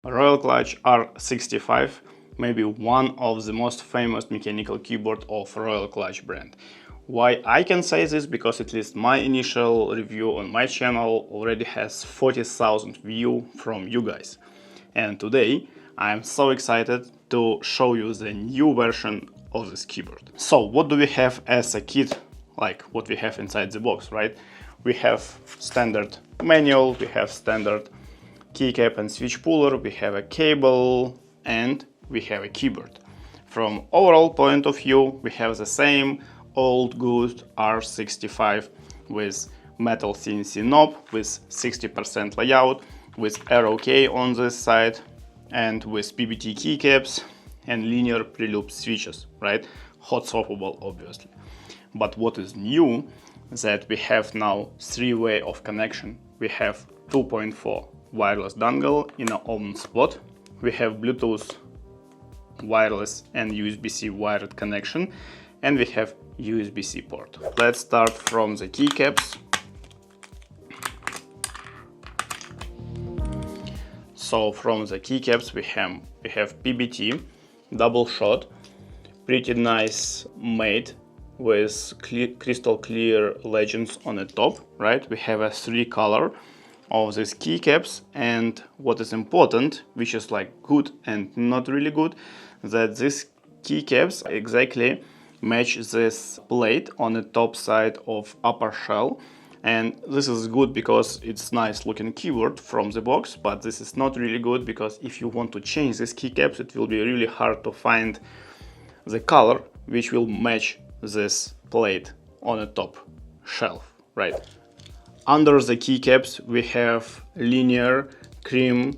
ROYAL KLUDGE R65 may be one of the most famous mechanical keyboard of ROYAL KLUDGE brand. Why I can say this? Because at least my initial review on my channel already has 40,000 views from you guys. And today I'm so excited to show you the new version of this keyboard. So what do we have as a kit, like what we have inside the box, right? We have standard manual, we have standard keycap and switch puller, we have a cable, and we have a keyboard. From overall point of view, we have the same old good R65 with metal CNC knob, with 60% layout, with ROK on this side, and with PBT keycaps and linear pre-loop switches, right? Hot swappable, obviously. But what is new is that we have now three-way of connection. We have 2.4 wireless dongle in our own spot. We have Bluetooth wireless and USB-C wired connection, and we have USB-C port. Let's start from the keycaps. So from the keycaps we have PBT double shot, pretty nice made with crystal clear legends on the top, right? We have a 3 color of these keycaps, and what is important, which is like good and not really good, that these keycaps exactly match this plate on the top side of upper shell. And this is good because it's nice looking keyboard from the box, but this is not really good because if you want to change these keycaps, it will be really hard to find the color which will match this plate on the top shelf, right? Under the keycaps we have linear, cream,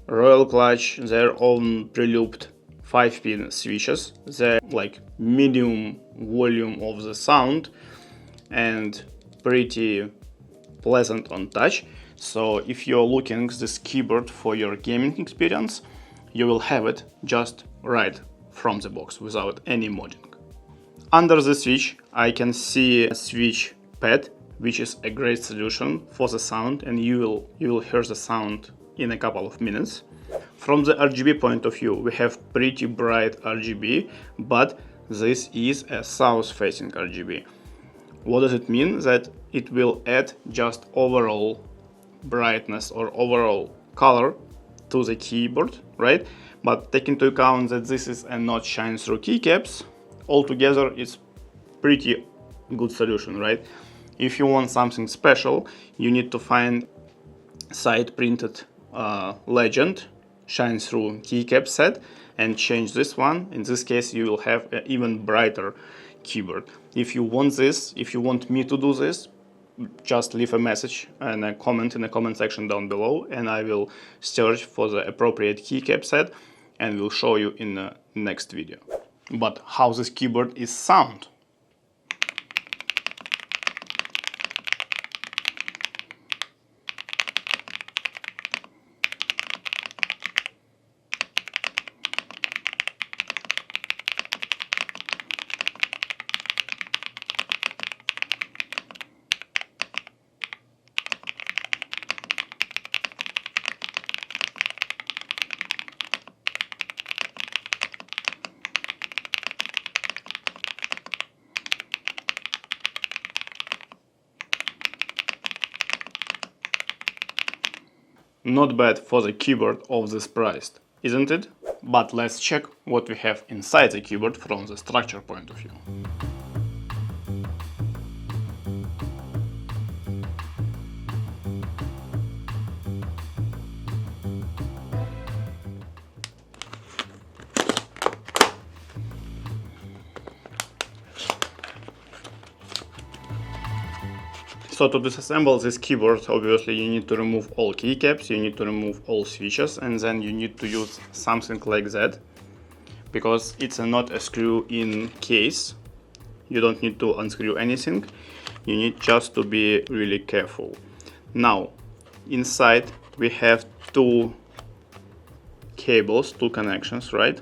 ROYAL KLUDGE, their own pre-looped 5-pin switches. They're like medium volume of the sound and pretty pleasant on touch. So if you're looking this keyboard for your gaming experience, you will have it just right from the box without any modding. Under the switch I can see a switch pad, which is a great solution for the sound, and you will hear the sound in a couple of minutes. From the RGB point of view, we have pretty bright RGB, but this is a south-facing RGB. What does it mean? That it will add just overall brightness or overall color to the keyboard, right? But take into account that this is a not shine-through keycaps, altogether it's pretty good solution, right? If you want something special, you need to find side printed legend shine through keycap set and change this one. In this case you will have an even brighter keyboard. If you want this, if you want me to do this, just leave a message and a comment in the comment section down below, and I will search for the appropriate keycap set and will show you in the next video. But how this keyboard is sound? Not bad for the keyboard of this price, isn't it? But let's check what we have inside the keyboard from the structure point of view. So to disassemble this keyboard, obviously you need to remove all keycaps, you need to remove all switches, and then you need to use something like that, because it's not a screw-in case. You don't need to unscrew anything, you need just to be really careful. Now, inside we have two cables, two connections, right?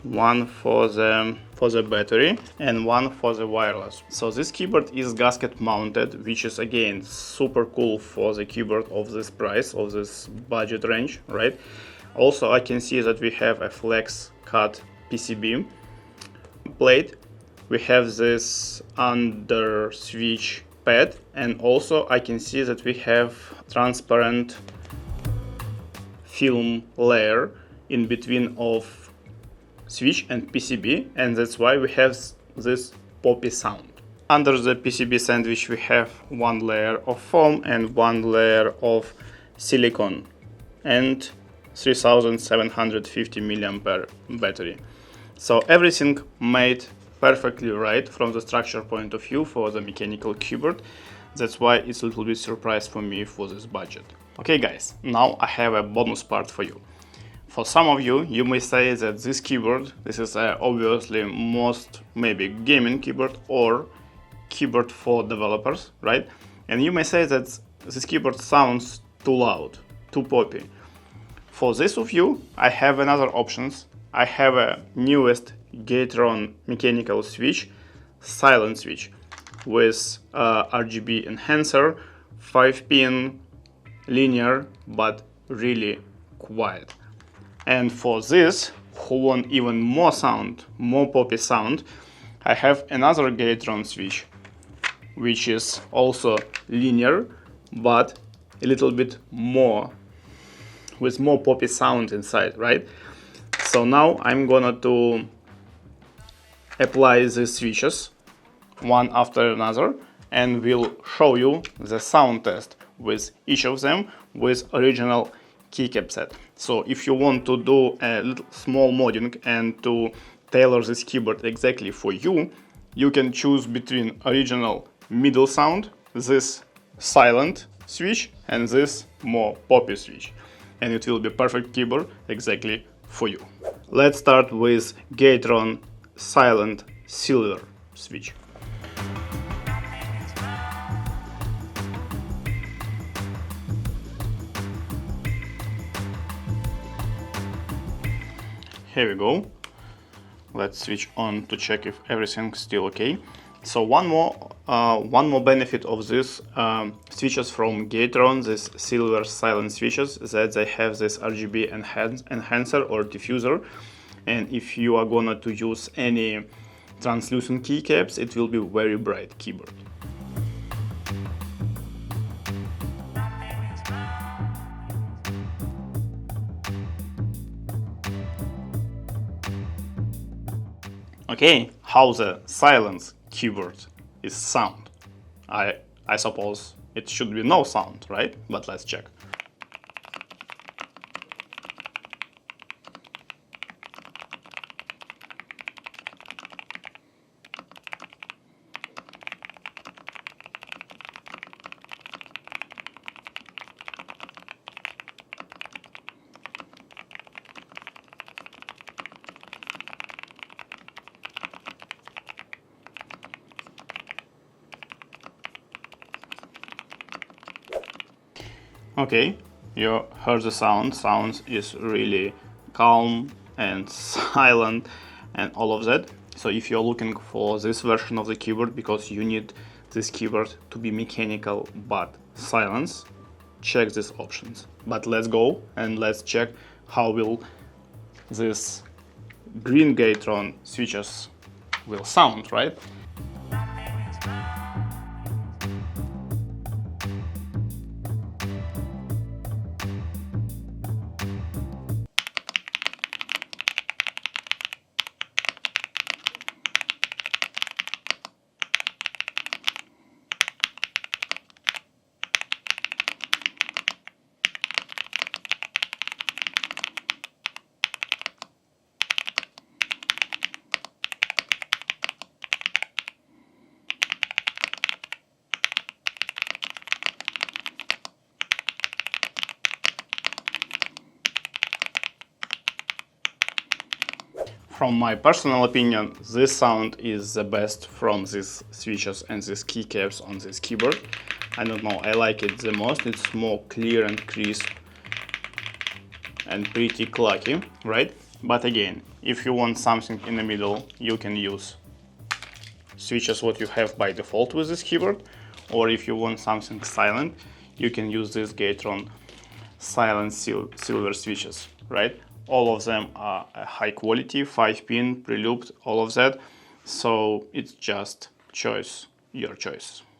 One for the battery and one for the wireless. So this keyboard is gasket mounted, which is again super cool for the keyboard of this price, of this budget range, right? Also, I can see that we have a flex cut PCB plate. We have this under switch pad, and also I can see that we have transparent film layer in between of switch and PCB, and that's why we have this poppy sound. Under the PCB sandwich we have one layer of foam and one layer of silicone and 3750 mAh battery. So everything made perfectly right from the structure point of view for the mechanical keyboard. That's why it's a little bit surprise for me for this budget. Okay guys, now I have a bonus part for you. For some of you, you may say that this keyboard, this is obviously most maybe gaming keyboard or keyboard for developers, right? And you may say that this keyboard sounds too loud, too poppy. For this of you, I have another options. I have a newest GATERON mechanical switch, silent switch, with RGB enhancer, 5-pin, linear, but really quiet. And for this, who want even more sound, more poppy sound, I have another GATERON switch, which is also linear, but a little bit more, with more poppy sound inside, right? So now I'm gonna to apply these switches one after another, and we'll show you the sound test with each of them with original keycap set. So if you want to do a little small modding and to tailor this keyboard exactly for you, you can choose between original middle sound, this silent switch, and this more poppy switch, and it will be perfect keyboard exactly for you. Let's start with GATERON silent silver switch. Here we go. Let's switch on to check if everything's still okay. So one more benefit of this switches from GATERON, these silver silent switches, that they have this RGB enhancer or diffuser, and if you are gonna to use any translucent keycaps, it will be very bright keyboard. Okay, how the silence keyboard is sound? I suppose it should be no sound, right? But let's check. Okay, you heard the sound. Sound is really calm and silent and all of that. So if you're looking for this version of the keyboard because you need this keyboard to be mechanical but silence, check these options. But let's go and let's check how will this green GATERON switches will sound, right? From my personal opinion, this sound is the best from these switches and these keycaps on this keyboard. I don't know, I like it the most. It's more clear and crisp and pretty clucky, right? But again, if you want something in the middle, you can use switches what you have by default with this keyboard, or if you want something silent, you can use this GATERON silent silver switches. right? All of them are high quality, 5-pin, pre-looped, all of that. So it's just choice, your choice.